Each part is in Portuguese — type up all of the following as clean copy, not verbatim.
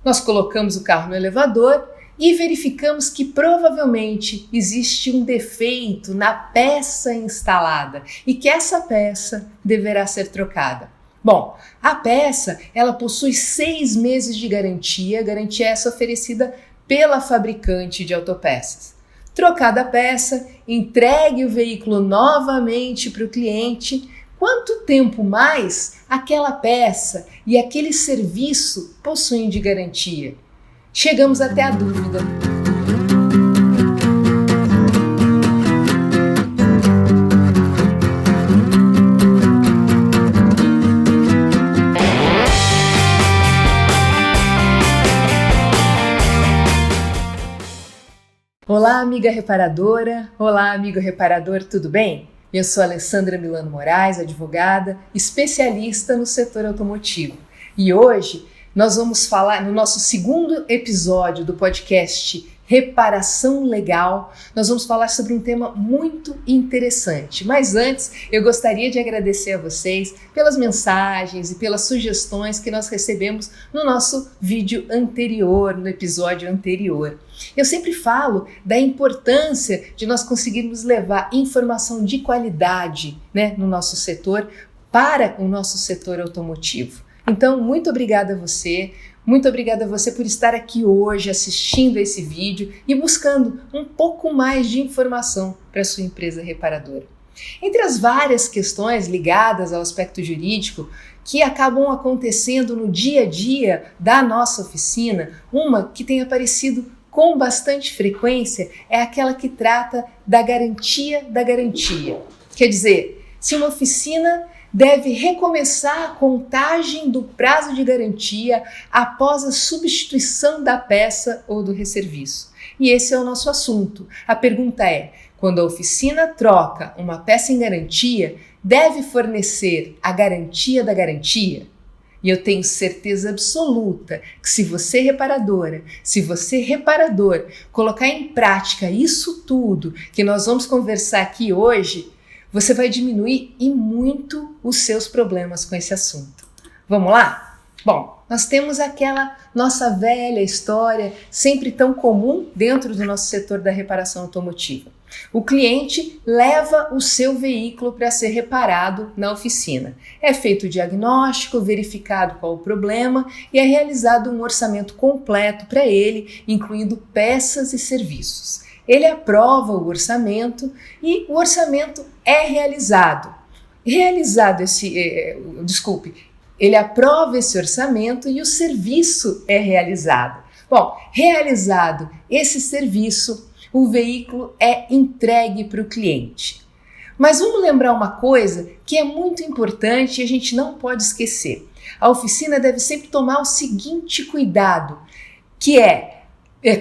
Nós colocamos o carro no elevador e verificamos que provavelmente existe um defeito na peça instalada e que essa peça deverá ser trocada. Bom, a peça ela possui 6 meses de garantia essa oferecida pela fabricante de autopeças. Trocada a peça, entregue o veículo novamente para o cliente. Quanto tempo mais aquela peça e aquele serviço possuem de garantia? Chegamos até a dúvida. Olá, amiga reparadora! Olá, amigo reparador, tudo bem? Eu sou Alessandra Milano Moraes, advogada, especialista no setor automotivo. E hoje nós vamos falar, no nosso segundo episódio do podcast Reparação Legal, nós vamos falar sobre um tema muito interessante. Mas antes, eu gostaria de agradecer a vocês pelas mensagens e pelas sugestões que nós recebemos no nosso vídeo anterior, no episódio anterior. Eu sempre falo da importância de nós conseguirmos levar informação de qualidade, no nosso setor, para o nosso setor automotivo. Então, muito obrigada a você. Muito obrigada a você por estar aqui hoje assistindo esse vídeo e buscando um pouco mais de informação para a sua empresa reparadora. Entre as várias questões ligadas ao aspecto jurídico que acabam acontecendo no dia a dia da nossa oficina, uma que tem aparecido com bastante frequência é aquela que trata da garantia da garantia. Quer dizer, se uma oficina deve recomeçar a contagem do prazo de garantia após a substituição da peça ou do resserviço. E esse é o nosso assunto. A pergunta é, quando a oficina troca uma peça em garantia, deve fornecer a garantia da garantia? E eu tenho certeza absoluta que se você reparadora, se você reparador colocar em prática isso tudo que nós vamos conversar aqui hoje, você vai diminuir e muito os seus problemas com esse assunto. Vamos lá? Bom, nós temos aquela nossa velha história, sempre tão comum dentro do nosso setor da reparação automotiva. O cliente leva o seu veículo para ser reparado na oficina. É feito o diagnóstico, verificado qual o problema e é realizado um orçamento completo para ele, incluindo peças e serviços. Ele aprova o orçamento e o orçamento é realizado. Ele aprova esse orçamento e o serviço é realizado. Bom, realizado esse serviço, o veículo é entregue para o cliente. Mas vamos lembrar uma coisa que é muito importante e a gente não pode esquecer. A oficina deve sempre tomar o seguinte cuidado, que é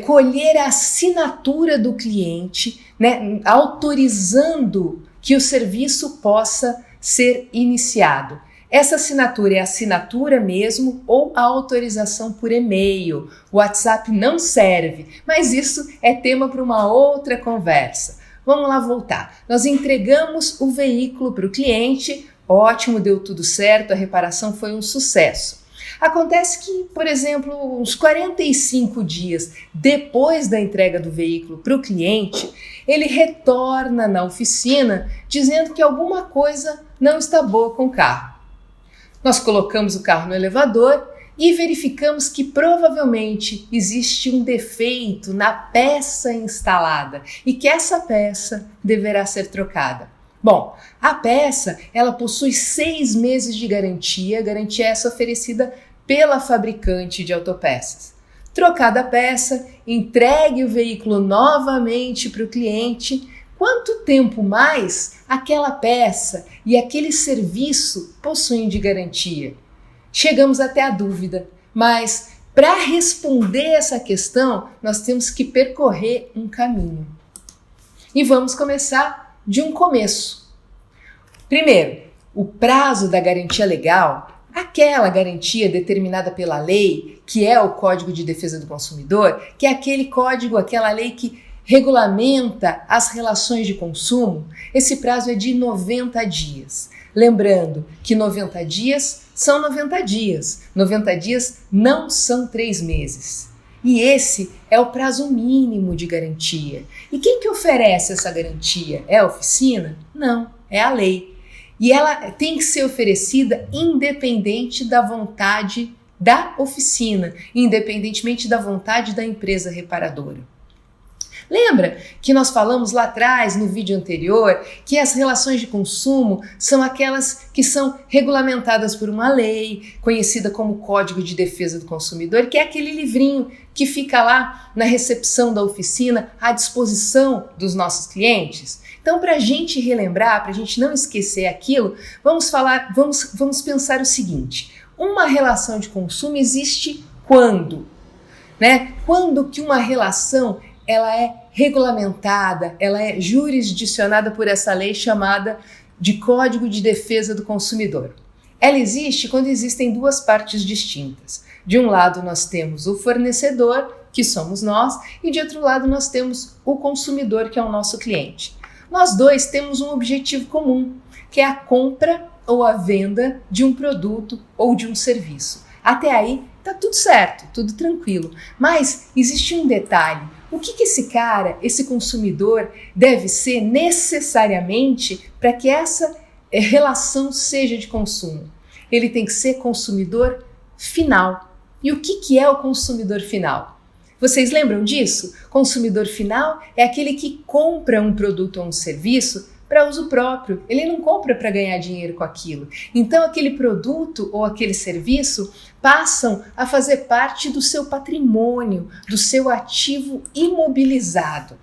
colher a assinatura do cliente, autorizando que o serviço possa ser iniciado. Essa assinatura é a assinatura mesmo ou a autorização por e-mail. O WhatsApp não serve, mas isso é tema para uma outra conversa. Vamos lá voltar. Nós entregamos o veículo para o cliente, ótimo, deu tudo certo, a reparação foi um sucesso. Acontece que, por exemplo, uns 45 dias depois da entrega do veículo para o cliente, ele retorna na oficina dizendo que alguma coisa não está boa com o carro. Nós colocamos o carro no elevador e verificamos que provavelmente existe um defeito na peça instalada e que essa peça deverá ser trocada. Bom, a peça ela possui 6 meses de garantia essa oferecida pela fabricante de autopeças. Trocada a peça, entregue o veículo novamente para o cliente. Quanto tempo mais aquela peça e aquele serviço possuem de garantia? Chegamos até a dúvida, mas para responder essa questão, nós temos que percorrer um caminho. E vamos começar de um começo. Primeiro, o prazo da garantia legal, aquela garantia determinada pela lei, que é o Código de Defesa do Consumidor, que é aquele código, aquela lei que regulamenta as relações de consumo, esse prazo é de 90 dias. Lembrando que 90 dias são 90 dias. 90 dias não são 3 meses. E esse é o prazo mínimo de garantia. E quem que oferece essa garantia? É a oficina? Não, é a lei. E ela tem que ser oferecida independente da vontade da oficina, independentemente da vontade da empresa reparadora. Lembra que nós falamos lá atrás, no vídeo anterior, que as relações de consumo são aquelas que são regulamentadas por uma lei, conhecida como Código de Defesa do Consumidor, que é aquele livrinho que fica lá na recepção da oficina à disposição dos nossos clientes? Então, para a gente relembrar, para a gente não esquecer aquilo, vamos pensar o seguinte: uma relação de consumo existe quando? Quando que uma relação ela é regulamentada, ela é jurisdicionada por essa lei chamada de Código de Defesa do Consumidor. Ela existe quando existem duas partes distintas. De um lado nós temos o fornecedor, que somos nós, e de outro lado nós temos o consumidor, que é o nosso cliente. Nós dois temos um objetivo comum, que é a compra ou a venda de um produto ou de um serviço. Até aí tá tudo certo, tudo tranquilo. Mas existe um detalhe. O que esse consumidor deve ser necessariamente para que essa relação seja de consumo? Ele tem que ser consumidor final. E o que é o consumidor final? Vocês lembram disso? Consumidor final é aquele que compra um produto ou um serviço para uso próprio. Ele não compra para ganhar dinheiro com aquilo. Então aquele produto ou aquele serviço passam a fazer parte do seu patrimônio, do seu ativo imobilizado.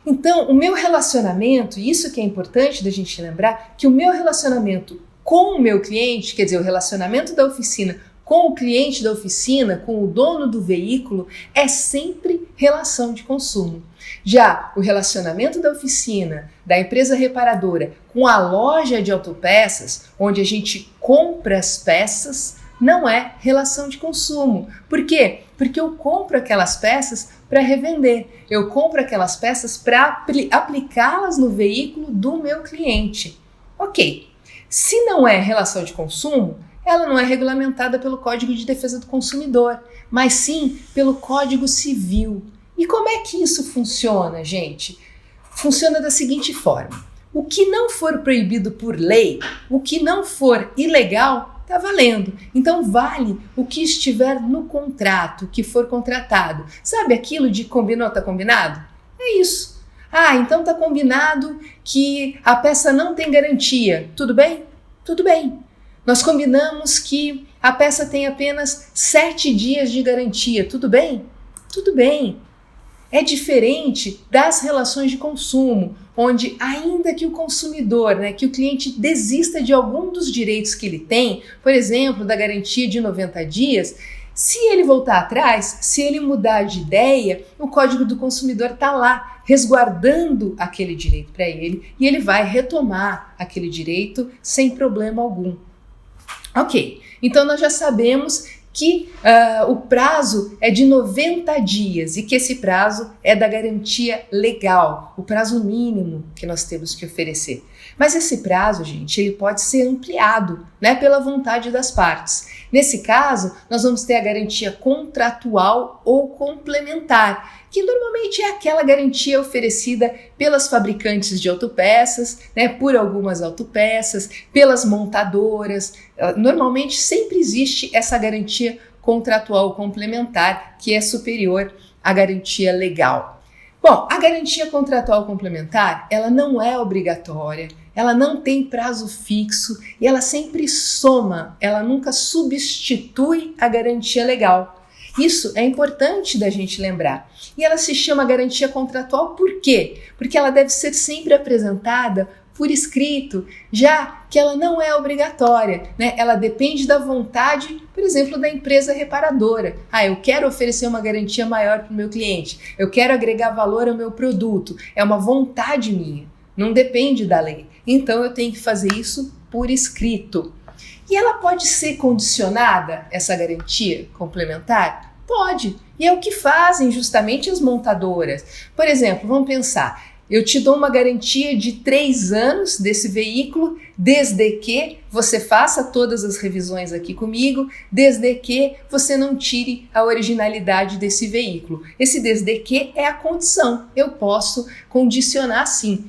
Então o meu relacionamento, e isso que é importante da gente lembrar, que o meu relacionamento com o meu cliente, quer dizer, o relacionamento da oficina com o cliente da oficina, com o dono do veículo, é sempre relação de consumo. Já o relacionamento da oficina, da empresa reparadora, com a loja de autopeças, onde a gente compra as peças, não é relação de consumo. Por quê? Porque eu compro aquelas peças para revender. Eu compro aquelas peças para aplicá-las no veículo do meu cliente. Ok. Se não é relação de consumo, ela não é regulamentada pelo Código de Defesa do Consumidor, mas sim pelo Código Civil. E como é que isso funciona, gente? Funciona da seguinte forma: o que não for proibido por lei, o que não for ilegal, está valendo. Então vale o que estiver no contrato, que for contratado. Sabe aquilo de combinou, está combinado? É isso. Ah, então está combinado que a peça não tem garantia. Tudo bem? Tudo bem. Nós combinamos que a peça tem apenas 7 dias de garantia. Tudo bem? Tudo bem. É diferente das relações de consumo, onde ainda que o consumidor, que o cliente desista de algum dos direitos que ele tem, por exemplo, da garantia de 90 dias, se ele voltar atrás, se ele mudar de ideia, o Código do Consumidor está lá, resguardando aquele direito para ele, e ele vai retomar aquele direito sem problema algum. Ok, então nós já sabemos que o prazo é de 90 dias e que esse prazo é da garantia legal, o prazo mínimo que nós temos que oferecer. Mas esse prazo, gente, ele pode ser ampliado, pela vontade das partes. Nesse caso, nós vamos ter a garantia contratual ou complementar, que normalmente é aquela garantia oferecida pelas fabricantes de autopeças, por algumas autopeças, pelas montadoras. Normalmente sempre existe essa garantia contratual complementar, que é superior à garantia legal. Bom, a garantia contratual complementar, ela não é obrigatória, ela não tem prazo fixo e ela sempre soma, ela nunca substitui a garantia legal. Isso é importante da gente lembrar. E ela se chama garantia contratual por quê? Porque ela deve ser sempre apresentada por escrito, já que ela não é obrigatória, Ela depende da vontade, por exemplo, da empresa reparadora. Eu quero oferecer uma garantia maior para o meu cliente, eu quero agregar valor ao meu produto, é uma vontade minha, não depende da lei. Então eu tenho que fazer isso por escrito. E ela pode ser condicionada, essa garantia complementar? Pode. E é o que fazem justamente as montadoras. Por exemplo, vamos pensar, eu te dou uma garantia de 3 anos desse veículo, desde que você faça todas as revisões aqui comigo, desde que você não tire a originalidade desse veículo. Esse desde que é a condição, eu posso condicionar sim.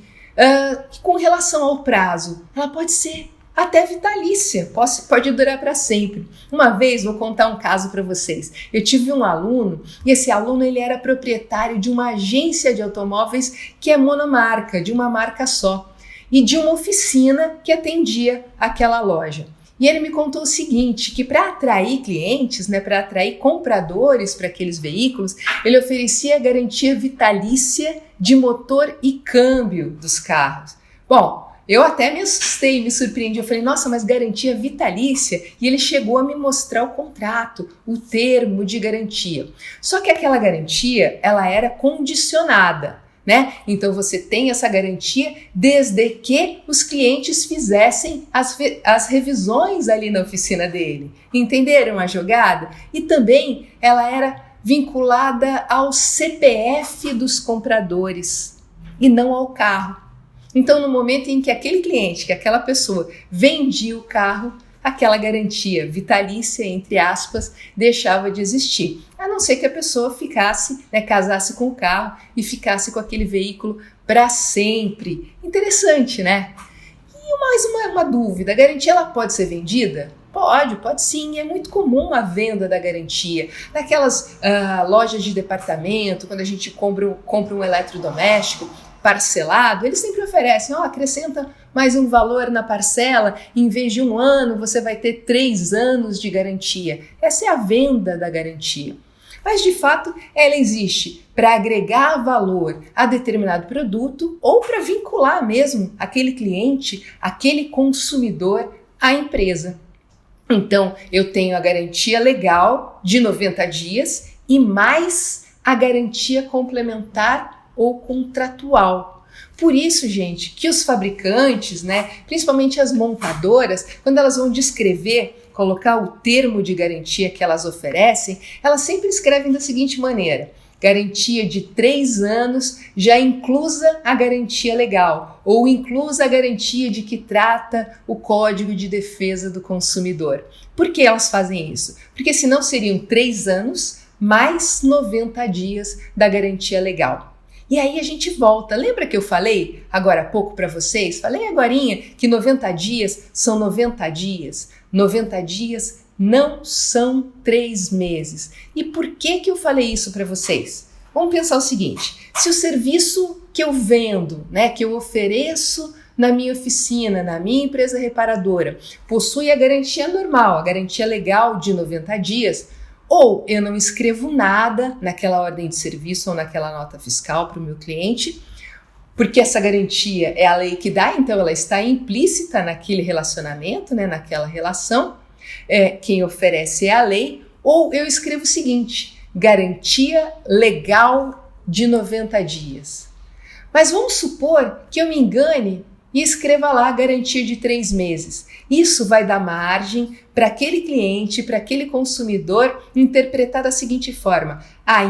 Com relação ao prazo, ela pode ser até vitalícia, pode durar para sempre. Uma vez, vou contar um caso para vocês. Eu tive um aluno, e esse aluno ele era proprietário de uma agência de automóveis que é monomarca, de uma marca só, e de uma oficina que atendia aquela loja. E ele me contou o seguinte, que para atrair clientes, né, para atrair compradores para aqueles veículos, ele oferecia garantia vitalícia de motor e câmbio dos carros. Bom, eu até me assustei, me surpreendi. Eu falei, nossa, mas garantia vitalícia? E ele chegou a me mostrar o contrato, o termo de garantia. Só que aquela garantia, ela era condicionada, né? Então você tem essa garantia desde que os clientes fizessem as revisões ali na oficina dele. Entenderam a jogada? E também ela era vinculada ao CPF dos compradores e não ao carro. Então, no momento em que aquele cliente, que aquela pessoa vendia o carro, aquela garantia vitalícia, entre aspas, deixava de existir. A não ser que a pessoa ficasse, né, casasse com o carro e ficasse com aquele veículo para sempre. Interessante, né? E mais uma dúvida, a garantia ela pode ser vendida? Pode sim, é muito comum a venda da garantia. Naquelas lojas de departamento, quando a gente compra um eletrodoméstico parcelado, eles sempre oferecem, acrescenta mais um valor na parcela, em vez de 1 ano, você vai ter 3 anos de garantia. Essa é a venda da garantia. Mas, de fato, ela existe para agregar valor a determinado produto ou para vincular mesmo aquele cliente, aquele consumidor à empresa. Então, eu tenho a garantia legal de 90 dias e mais a garantia complementar ou contratual. Por isso, gente, que os fabricantes, né, principalmente as montadoras, quando elas vão descrever, colocar o termo de garantia que elas oferecem, elas sempre escrevem da seguinte maneira: garantia de 3 anos, já inclusa a garantia legal, ou inclusa a garantia de que trata o Código de Defesa do Consumidor. Por que elas fazem isso? Porque senão seriam 3 anos mais 90 dias da garantia legal. E aí a gente volta. Lembra que eu falei agora há pouco para vocês? Falei agorinha que 90 dias são 90 dias. 90 dias não são 3 meses. E por que eu falei isso para vocês? Vamos pensar o seguinte: se o serviço que eu vendo, né, que eu ofereço na minha oficina, na minha empresa reparadora, possui a garantia normal, a garantia legal de 90 dias, ou eu não escrevo nada naquela ordem de serviço ou naquela nota fiscal para o meu cliente, porque essa garantia é a lei que dá, então ela está implícita naquele relacionamento, né, naquela relação, quem oferece é a lei, ou eu escrevo o seguinte: garantia legal de 90 dias. Mas vamos supor que eu me engane e escreva lá a garantia de 3 meses. Isso vai dar margem para aquele cliente, para aquele consumidor interpretar da seguinte forma: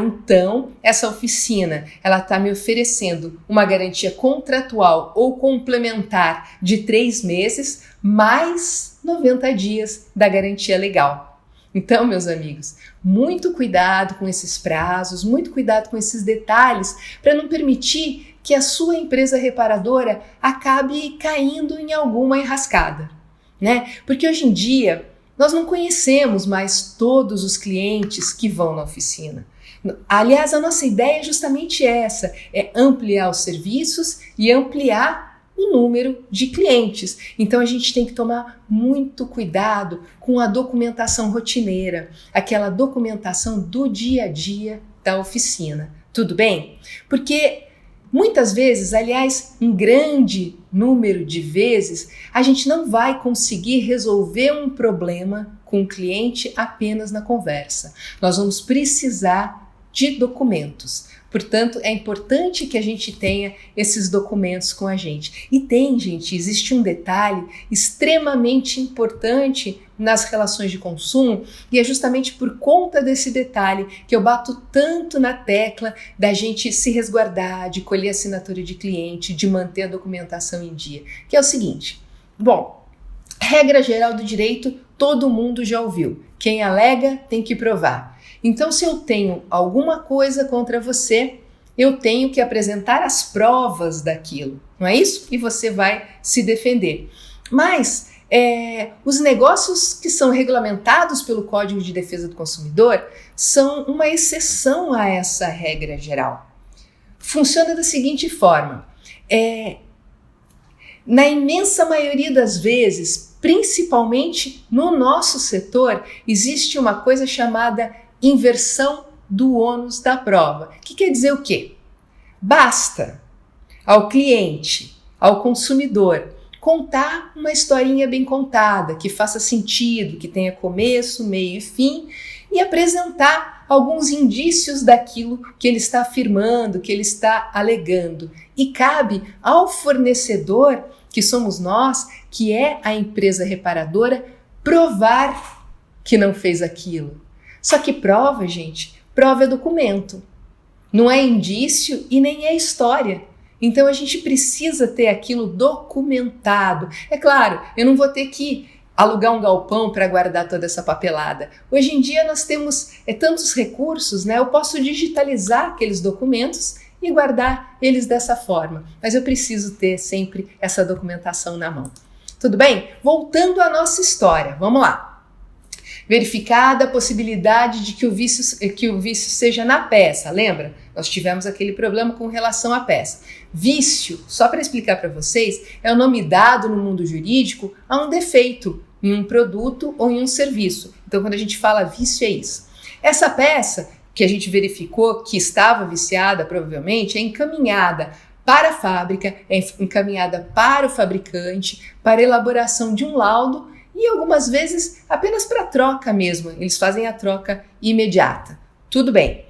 então essa oficina ela está me oferecendo uma garantia contratual ou complementar de 3 meses mais 90 dias da garantia legal. Então, meus amigos, muito cuidado com esses prazos, muito cuidado com esses detalhes para não permitir que a sua empresa reparadora acabe caindo em alguma enrascada, né? Porque hoje em dia nós não conhecemos mais todos os clientes que vão na oficina. Aliás, a nossa ideia é justamente essa, é ampliar os serviços e ampliar o número de clientes. Então a gente tem que tomar muito cuidado com a documentação rotineira, aquela documentação do dia a dia da oficina. Tudo bem? Porque muitas vezes, aliás, um grande número de vezes, a gente não vai conseguir resolver um problema com o cliente apenas na conversa. Nós vamos precisar de documentos. Portanto, é importante que a gente tenha esses documentos com a gente. E existe um detalhe extremamente importante nas relações de consumo, e é justamente por conta desse detalhe que eu bato tanto na tecla da gente se resguardar, de colher assinatura de cliente, de manter a documentação em dia, que é o seguinte. Bom, regra geral do direito, todo mundo já ouviu. Quem alega tem que provar. Então, se eu tenho alguma coisa contra você, eu tenho que apresentar as provas daquilo, não é isso? E você vai se defender. Mas os negócios que são regulamentados pelo Código de Defesa do Consumidor são uma exceção a essa regra geral. Funciona da seguinte forma: na imensa maioria das vezes, principalmente no nosso setor, existe uma coisa chamada inversão do ônus da prova. Que quer dizer o quê? Basta ao cliente, ao consumidor, contar uma historinha bem contada, que faça sentido, que tenha começo, meio e fim, e apresentar alguns indícios daquilo que ele está afirmando, que ele está alegando. E cabe ao fornecedor, que somos nós, que é a empresa reparadora, provar que não fez aquilo. Só que prova é documento. Não é indício e nem é história. Então a gente precisa ter aquilo documentado. É claro, eu não vou ter que alugar um galpão para guardar toda essa papelada. Hoje em dia nós temos tantos recursos, né? Eu posso digitalizar aqueles documentos e guardar eles dessa forma. Mas eu preciso ter sempre essa documentação na mão. Tudo bem? Voltando à nossa história, vamos lá. Verificada a possibilidade de que o vício seja na peça, lembra? Nós tivemos aquele problema com relação à peça. Vício, só para explicar para vocês, é o nome dado no mundo jurídico a um defeito em um produto ou em um serviço. Então, quando a gente fala vício, é isso. Essa peça que a gente verificou que estava viciada, provavelmente, é encaminhada para a fábrica, é encaminhada para o fabricante, para a elaboração de um laudo, e algumas vezes apenas para troca mesmo, eles fazem a troca imediata. Tudo bem.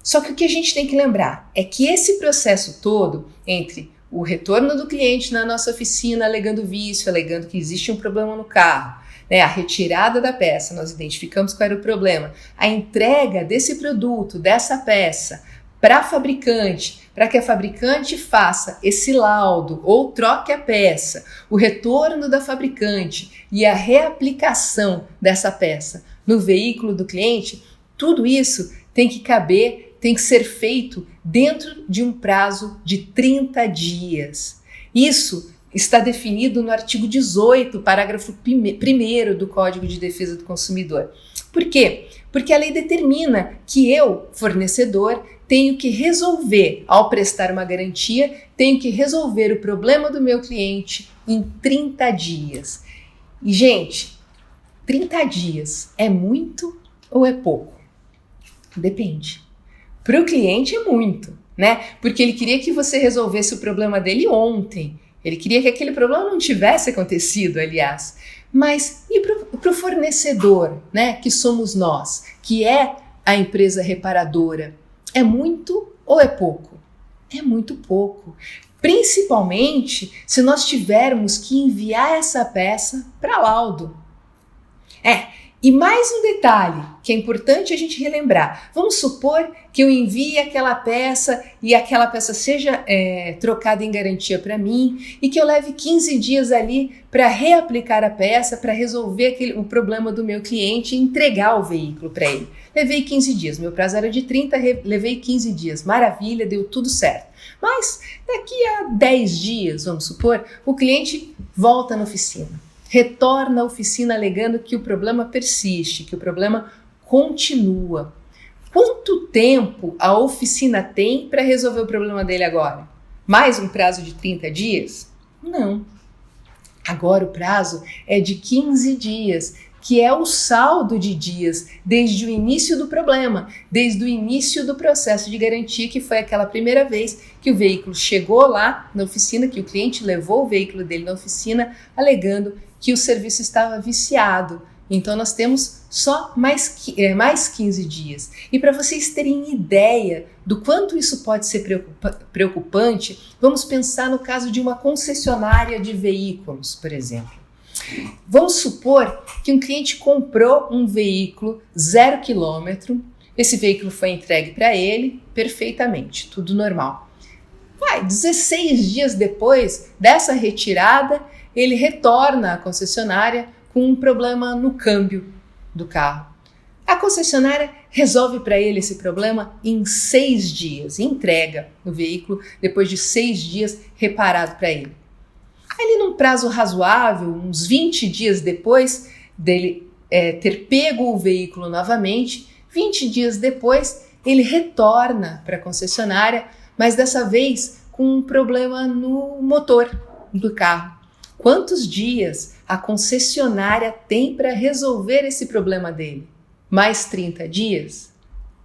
Só que o que a gente tem que lembrar é que esse processo todo, entre o retorno do cliente na nossa oficina alegando vício, alegando que existe um problema no carro, a retirada da peça, nós identificamos qual era o problema, a entrega desse produto, dessa peça, para a fabricante, para que a fabricante faça esse laudo ou troque a peça, o retorno da fabricante e a reaplicação dessa peça no veículo do cliente, tudo isso tem que caber, tem que ser feito dentro de um prazo de 30 dias. Isso está definido no artigo 18, parágrafo 1º do Código de Defesa do Consumidor. Por quê? Porque a lei determina que eu, fornecedor, tenho que resolver, ao prestar uma garantia, tenho que resolver o problema do meu cliente em 30 dias. E, gente, 30 dias é muito ou é pouco? Depende. Para o cliente é muito, né? Porque ele queria que você resolvesse o problema dele ontem. Ele queria que aquele problema não tivesse acontecido, aliás. Mas e para o fornecedor, né? Que somos nós, que é a empresa reparadora? É muito ou é pouco? É muito pouco. Principalmente se nós tivermos que enviar essa peça para laudo. E mais um detalhe que é importante a gente relembrar. Vamos supor que eu envie aquela peça e aquela peça seja trocada em garantia para mim e que eu leve 15 dias ali para reaplicar a peça, para resolver o problema do meu cliente e entregar o veículo para ele. Levei 15 dias, meu prazo era de 30, levei 15 dias, maravilha, deu tudo certo. Mas daqui a 10 dias, vamos supor, o cliente volta na oficina. Retorna à oficina alegando que o problema persiste, que o problema continua. Quanto tempo a oficina tem para resolver o problema dele agora? Mais um prazo de 30 dias? Não. Agora o prazo é de 15 dias, que é o saldo de dias desde o início do problema, desde o início do processo de garantia, que foi aquela primeira vez que o veículo chegou lá na oficina, que o cliente levou o veículo dele na oficina, alegando que o serviço estava viciado Então nós temos só mais 15 dias. E para vocês terem ideia do quanto isso pode ser preocupante, vamos pensar no caso de uma concessionária de veículos, por exemplo. Vamos supor que um cliente comprou um veículo 0 km, esse veículo foi entregue para ele perfeitamente, tudo normal. 16 dias depois dessa retirada, ele retorna à concessionária com um problema no câmbio do carro. A concessionária resolve para ele esse problema em 6 dias, entrega o veículo depois de 6 dias reparado para ele. Ali num prazo razoável, uns 20 dias depois dele ter pego o veículo novamente, 20 dias depois ele retorna para a concessionária, mas dessa vez com um problema no motor do carro. Quantos dias a concessionária tem para resolver esse problema dele? Mais 30 dias?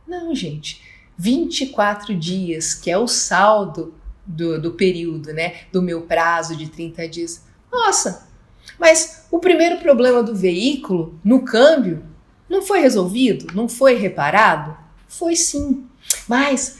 Não, gente. 24 dias, que é o saldo do período, né? Do meu prazo de 30 dias. Nossa, mas o primeiro problema do veículo, no câmbio, não foi resolvido? Não foi reparado? Foi sim. Mas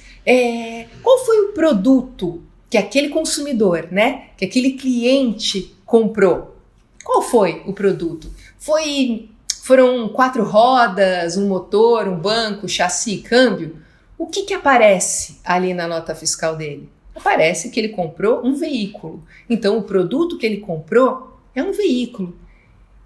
qual foi o produto que aquele consumidor, né? Que aquele cliente comprou? Qual foi o produto? Foram 4 rodas, um motor, um banco, chassi, câmbio? O que aparece ali na nota fiscal dele? Aparece que ele comprou um veículo. Então, o produto que ele comprou é um veículo.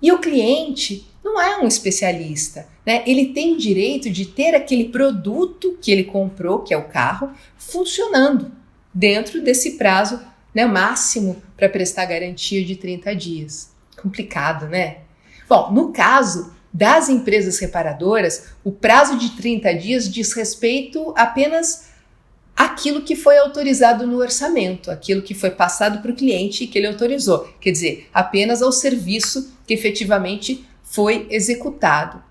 E o cliente não é um especialista, né? Ele tem direito de ter aquele produto que ele comprou, que é o carro, funcionando dentro desse prazo, né, máximo para prestar garantia de 30 dias. Complicado, né? Bom, no caso das empresas reparadoras, o prazo de 30 dias diz respeito apenas àquilo que foi autorizado no orçamento, aquilo que foi passado para o cliente e que ele autorizou. Quer dizer, apenas ao serviço que efetivamente foi executado.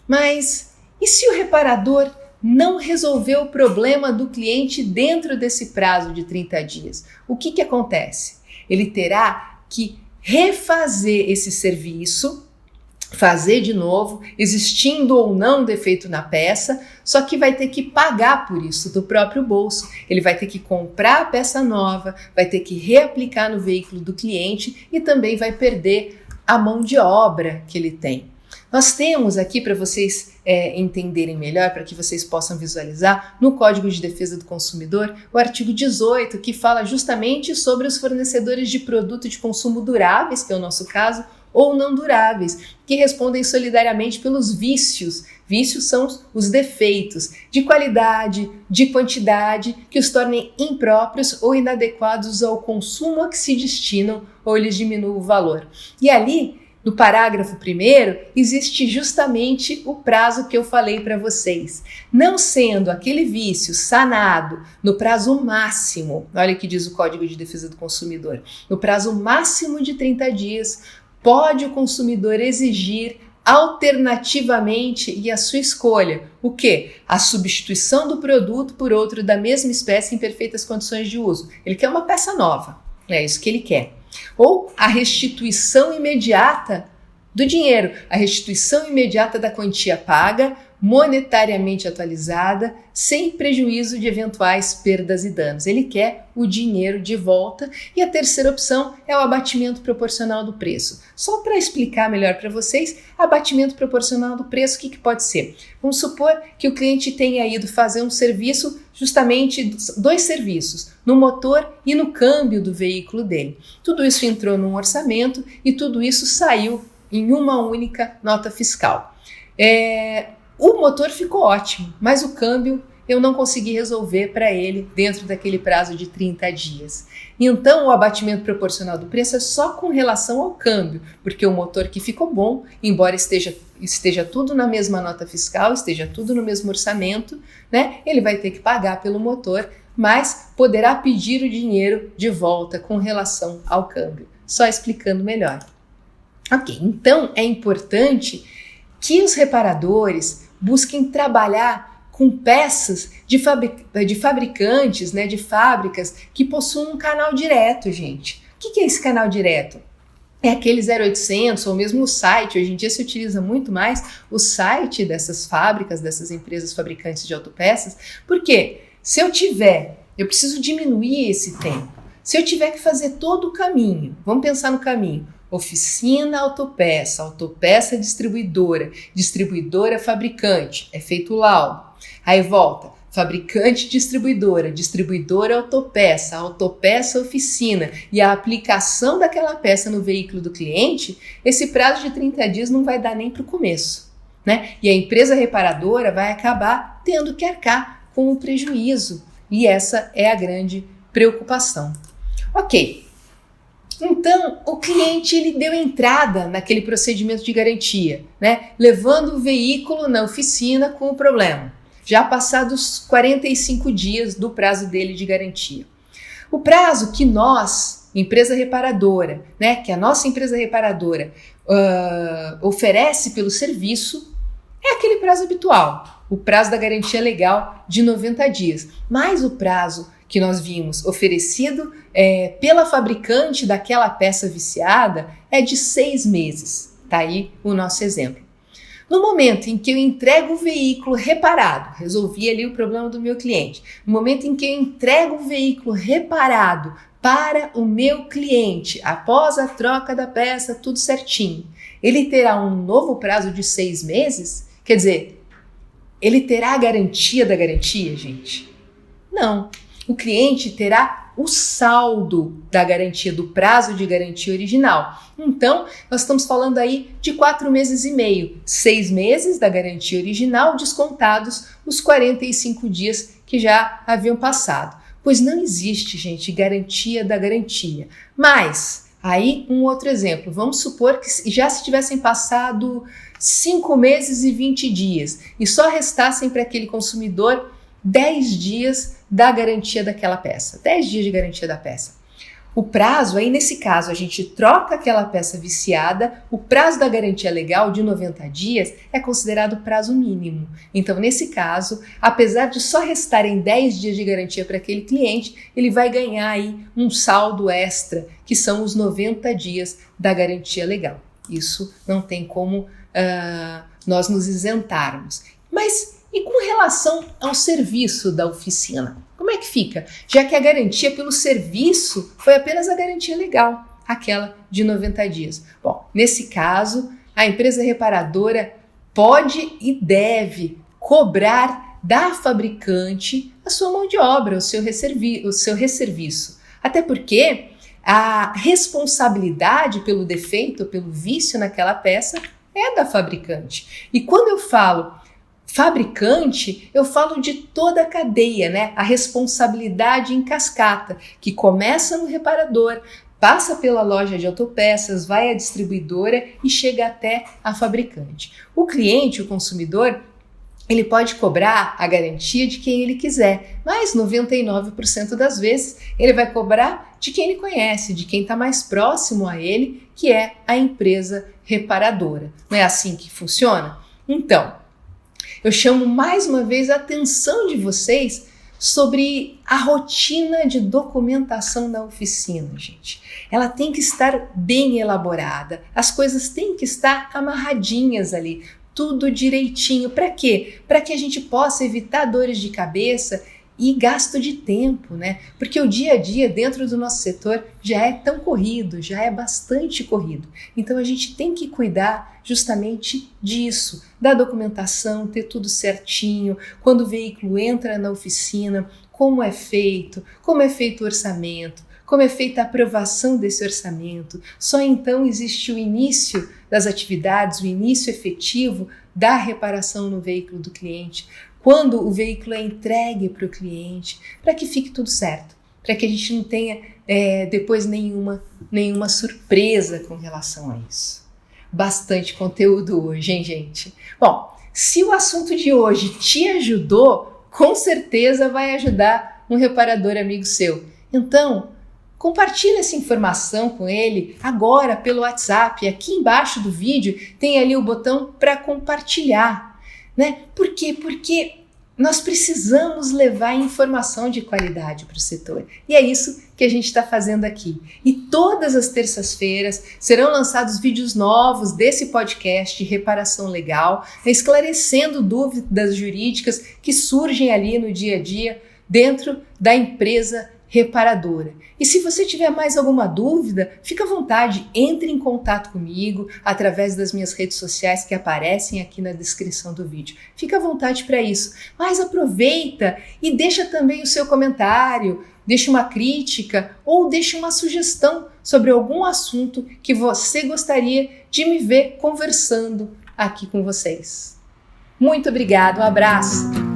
Mas e se o reparador não resolveu o problema do cliente dentro desse prazo de 30 dias? O que acontece? Ele terá que refazer esse serviço, fazer de novo, existindo ou não defeito na peça, só que vai ter que pagar por isso do próprio bolso. Ele vai ter que comprar a peça nova, vai ter que reaplicar no veículo do cliente e também vai perder a mão de obra que ele tem. Nós temos aqui, para vocês entenderem melhor, para que vocês possam visualizar, no Código de Defesa do Consumidor, o artigo 18, que fala justamente sobre os fornecedores de produto de consumo duráveis, que é o nosso caso, ou não duráveis, que respondem solidariamente pelos vícios. Vícios são os defeitos de qualidade, de quantidade, que os tornem impróprios ou inadequados ao consumo a que se destinam ou lhes diminuem o valor. E ali, no parágrafo 1º, existe justamente o prazo que eu falei para vocês. Não sendo aquele vício sanado no prazo máximo, olha o que diz o Código de Defesa do Consumidor, no prazo máximo de 30 dias, pode o consumidor exigir alternativamente e a sua escolha. O quê? A substituição do produto por outro da mesma espécie em perfeitas condições de uso. Ele quer uma peça nova, é isso que ele quer. Ou a restituição imediata do dinheiro, a restituição imediata da quantia paga, monetariamente atualizada, sem prejuízo de eventuais perdas e danos. Ele quer o dinheiro de volta. E a terceira opção é o abatimento proporcional do preço. Só para explicar melhor para vocês, abatimento proporcional do preço, o que pode ser? Vamos supor que o cliente tenha ido fazer um serviço, justamente 2 serviços, no motor e no câmbio do veículo dele. Tudo isso entrou num orçamento e tudo isso saiu em uma única nota fiscal. O motor ficou ótimo, mas o câmbio eu não consegui resolver para ele dentro daquele prazo de 30 dias. Então, o abatimento proporcional do preço é só com relação ao câmbio, porque o motor que ficou bom, embora esteja tudo na mesma nota fiscal, esteja tudo no mesmo orçamento, né? Ele vai ter que pagar pelo motor, mas poderá pedir o dinheiro de volta com relação ao câmbio. Só explicando melhor. Ok, então é importante que os reparadores busquem trabalhar com peças de fabricantes, de fábricas que possuam um canal direto, gente. O que é esse canal direto? é aquele 0800 ou mesmo o site. Hoje em dia se utiliza muito mais o site dessas fábricas, dessas empresas fabricantes de autopeças. Por quê? Se eu preciso diminuir esse tempo. Se eu tiver que fazer todo o caminho, vamos pensar no caminho. Oficina, autopeça distribuidora, distribuidora fabricante, é feito o laudo. Aí volta, fabricante distribuidora, distribuidora autopeça oficina e a aplicação daquela peça no veículo do cliente, esse prazo de 30 dias não vai dar nem para o começo, né? E a empresa reparadora vai acabar tendo que arcar com o prejuízo e essa é a grande preocupação. Ok, então o cliente ele deu entrada naquele procedimento de garantia, né? Levando o veículo na oficina com o problema. Já passados 45 dias do prazo dele de garantia. O prazo que nós, empresa reparadora, né, que a nossa empresa reparadora oferece pelo serviço é aquele prazo habitual, o prazo da garantia legal de 90 dias. Mas o prazo que nós vimos oferecido pela fabricante daquela peça viciada é de 6 meses. Tá aí o nosso exemplo. No momento em que eu entrego o veículo reparado, resolvi ali o problema do meu cliente. No momento em que eu entrego o veículo reparado para o meu cliente, após a troca da peça, tudo certinho, ele terá um novo prazo de 6 meses? Quer dizer, ele terá a garantia da garantia, gente? Não. O cliente terá o saldo da garantia, do prazo de garantia original. Então, nós estamos falando aí de 4 meses e meio, 6 meses da garantia original, descontados os 45 dias que já haviam passado. Pois não existe, gente, garantia da garantia. Mas, aí um outro exemplo, vamos supor que já se tivessem passado 5 meses e 20 dias e só restassem para aquele consumidor 10 dias da garantia daquela peça, 10 dias de garantia da peça. O prazo, aí nesse caso, a gente troca aquela peça viciada, o prazo da garantia legal de 90 dias é considerado prazo mínimo. Então, nesse caso, apesar de só restarem 10 dias de garantia para aquele cliente, ele vai ganhar aí um saldo extra, que são os 90 dias da garantia legal. Isso não tem como nós nos isentarmos. Mas e com relação ao serviço da oficina? Como é que fica? Já que a garantia pelo serviço foi apenas a garantia legal, aquela de 90 dias. Bom, nesse caso, a empresa reparadora pode e deve cobrar da fabricante a sua mão de obra, o seu resserviço. Até porque a responsabilidade pelo defeito, pelo vício naquela peça é da fabricante. E quando eu falo fabricante, eu falo de toda a cadeia, né? A responsabilidade em cascata, que começa no reparador, passa pela loja de autopeças, vai à distribuidora e chega até a fabricante. O cliente, o consumidor, ele pode cobrar a garantia de quem ele quiser, mas 99% das vezes ele vai cobrar de quem ele conhece, de quem está mais próximo a ele, que é a empresa reparadora. Não é assim que funciona? Então, eu chamo mais uma vez a atenção de vocês sobre a rotina de documentação da oficina, gente. Ela tem que estar bem elaborada, as coisas têm que estar amarradinhas ali, tudo direitinho. Para quê? Para que a gente possa evitar dores de cabeça e gasto de tempo, né? Porque o dia a dia dentro do nosso setor já é tão corrido, já é bastante corrido. Então a gente tem que cuidar justamente disso, da documentação, ter tudo certinho, quando o veículo entra na oficina, como é feito o orçamento, como é feita a aprovação desse orçamento. Só então existe o início das atividades, o início efetivo da reparação no veículo do cliente, quando o veículo é entregue para o cliente, para que fique tudo certo, para que a gente não tenha depois nenhuma surpresa com relação a isso. Bastante conteúdo hoje, hein, gente? Bom, se o assunto de hoje te ajudou, com certeza vai ajudar um reparador amigo seu. Então, compartilhe essa informação com ele agora pelo WhatsApp. Aqui embaixo do vídeo tem ali o botão para compartilhar, né? Por quê? Porque nós precisamos levar informação de qualidade para o setor. E é isso que a gente está fazendo aqui. E todas as terças-feiras serão lançados vídeos novos desse podcast de reparação legal, esclarecendo dúvidas jurídicas que surgem ali no dia a dia dentro da empresa reparadora. E se você tiver mais alguma dúvida, fica à vontade, entre em contato comigo através das minhas redes sociais que aparecem aqui na descrição do vídeo. Fica à vontade para isso, mas aproveita e deixa também o seu comentário, deixa uma crítica ou deixa uma sugestão sobre algum assunto que você gostaria de me ver conversando aqui com vocês. Muito obrigada, um abraço!